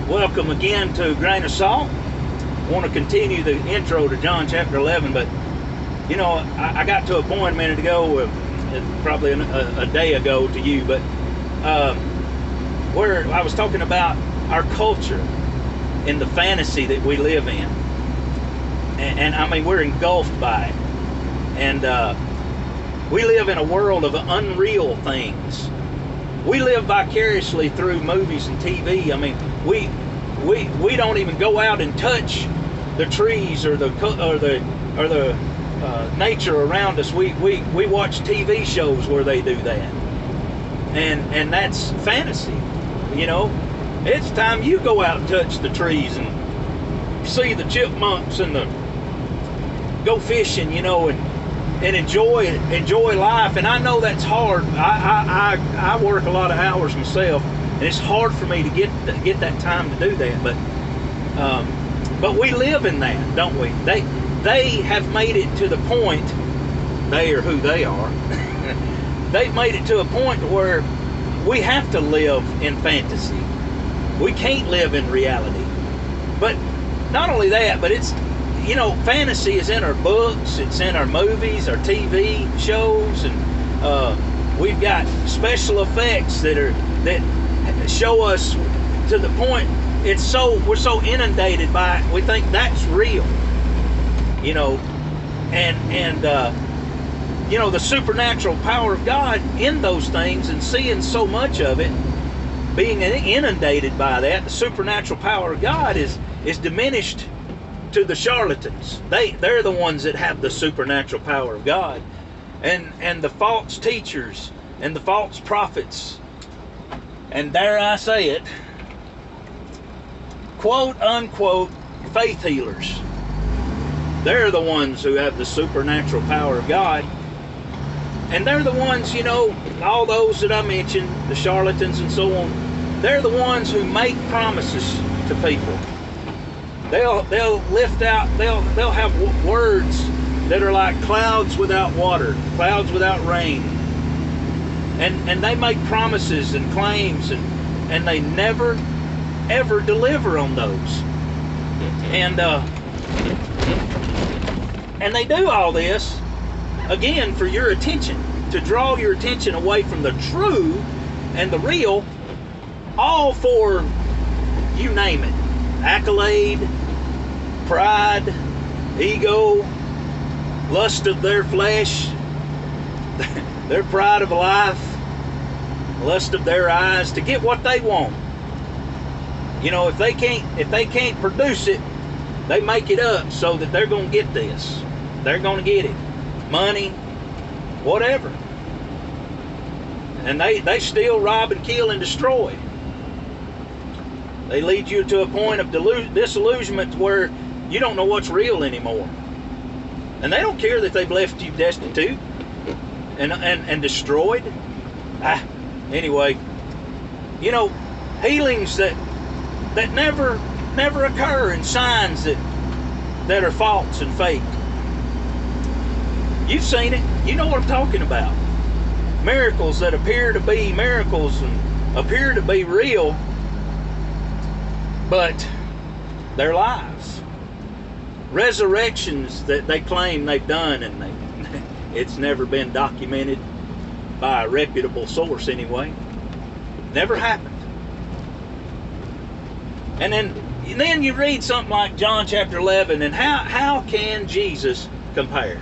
Welcome again to Grain of Salt. I want to continue the intro to John chapter 11, but you know, I got to a point a minute ago, probably a day ago to you, but where I was talking about our culture and the fantasy that we live in, and I mean we're engulfed by it, and we live in a world of unreal things. We live vicariously through movies and TV. I mean, we don't even go out and touch the trees or the nature around us. We watch TV shows where they do that, and that's fantasy. You know, it's time you go out and touch the trees and see the chipmunks and go fishing. You know, and enjoy life. And I know that's hard. I work a lot of hours myself, and it's hard for me to get that time to do that. But we live in that, don't we? They have made it to the point. They are who they are. They've made it to a point where we have to live in fantasy. We can't live in reality. But not only that, but it's, you know, fantasy is in our books, it's in our movies, our TV shows, and we've got special effects that show us to the point we're so inundated by it, we think that's real, you know, and you know, the supernatural power of God in those things, and seeing so much of it, being inundated by that, the supernatural power of God is diminished to the charlatans. They're the ones that have the supernatural power of God, and the false teachers and the false prophets, and dare I say it, quote unquote faith healers. They're the ones who have the supernatural power of God, and they're the ones, you know, all those that I mentioned, the charlatans and so on, they're the ones who make promises to people. They'll lift out, they'll have words that are like clouds without water, clouds without rain, and they make promises and claims, and they never ever deliver on those, and they do all this again for your attention, to draw your attention away from the true and the real, all for, you name it, accolade, pride, ego, lust of their flesh, their pride of life, lust of their eyes, to get what they want. You know, if they can't produce it, they make it up so that they're going to get this. They're going to get it. Money, whatever. And they steal, rob, and kill, and destroy. They lead you to a point of disillusionment where you don't know what's real anymore. And they don't care that they've left you destitute and destroyed. Anyway, you know, healings that never occur, and signs that are false and fake. You've seen it. You know what I'm talking about. Miracles that appear to be miracles and appear to be real, but they're lies. Resurrections that they claim they've done, and it's never been documented by a reputable source anyway. Never happened. And then you read something like John chapter 11, and how can Jesus compare?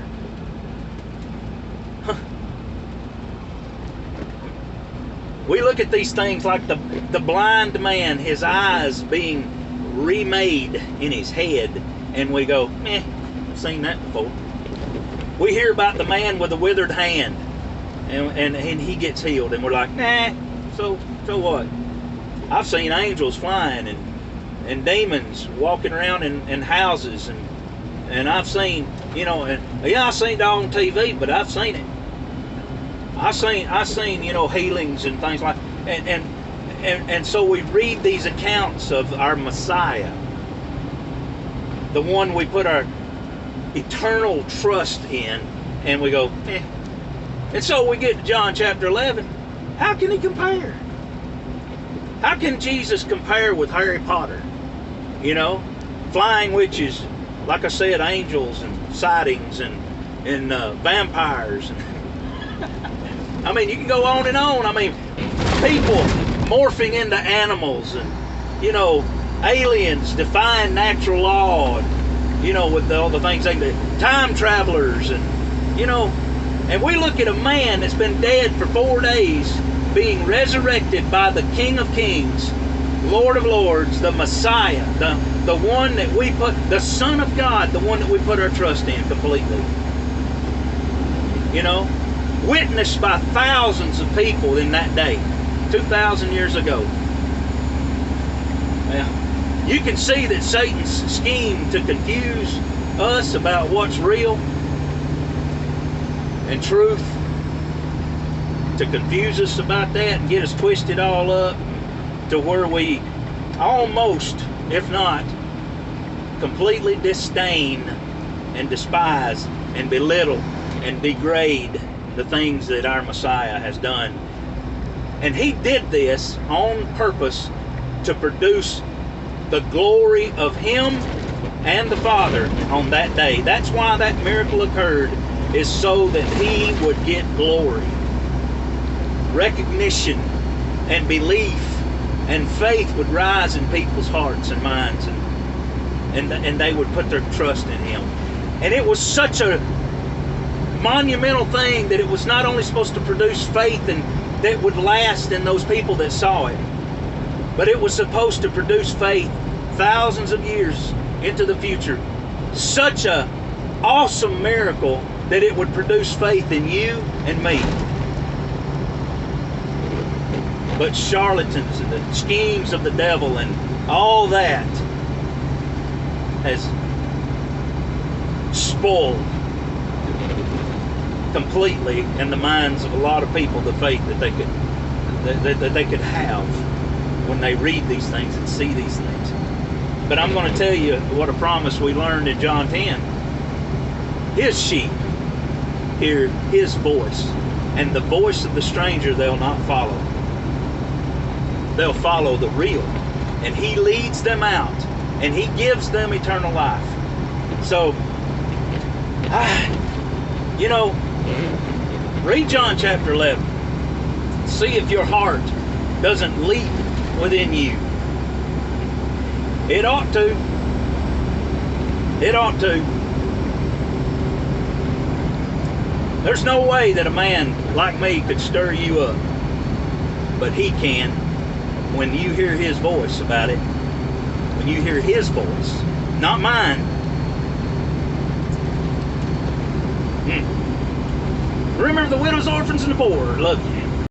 We look at these things like the blind man, his eyes being remade in his head, and we go, I've seen that before. We hear about the man with the withered hand, and he gets healed, and we're like, so what? I've seen angels flying and demons walking around in houses, and I've seen, you know, I've seen it on TV, but I've seen it. I seen, you know, healings and things like, and so we read these accounts of our Messiah, the one we put our eternal trust in, and we go, And so we get to John chapter 11. How can he compare? How can Jesus compare with Harry Potter? You know, flying witches, like I said, angels and sightings and vampires. I mean, you can go on and on. I mean, people morphing into animals, and you know, aliens defying natural law, and you know, with all the things they do, time travelers, and you know, and we look at a man that's been dead for 4 days being resurrected by the King of Kings, Lord of Lords, the Messiah, the one that we put, the Son of God, the one that we put our trust in completely. You know, witnessed by thousands of people in that day, 2,000 years ago. Now, you can see that Satan's scheme to confuse us about what's real and truth, to confuse us about that and get us twisted all up to where we almost, if not completely, disdain and despise and belittle and degrade the things that our Messiah has done. And he did this on purpose to produce the glory of him and the Father on that day. That's why that miracle occurred, is so that he would get glory, recognition, and belief, and faith would rise in people's hearts and minds, and they would put their trust in him. And it was such a monumental thing that it was not only supposed to produce faith and that would last in those people that saw it, but it was supposed to produce faith thousands of years into the future. Such a awesome miracle that it would produce faith in you and me. But charlatans and the schemes of the devil and all that has spoiled completely in the minds of a lot of people the faith that they could have when they read these things and see these things. But I'm going to tell you what a promise we learned in John 10. His sheep hear his voice, and the voice of the stranger they'll not follow. They'll follow the real, and he leads them out, and he gives them eternal life. So, you know, read John chapter 11. See if your heart doesn't leap within you. It ought to. It ought to. There's no way that a man like me could stir you up, but he can when you hear his voice about it. When you hear his voice, not mine. Remember the widows, orphans, and the poor. Love you.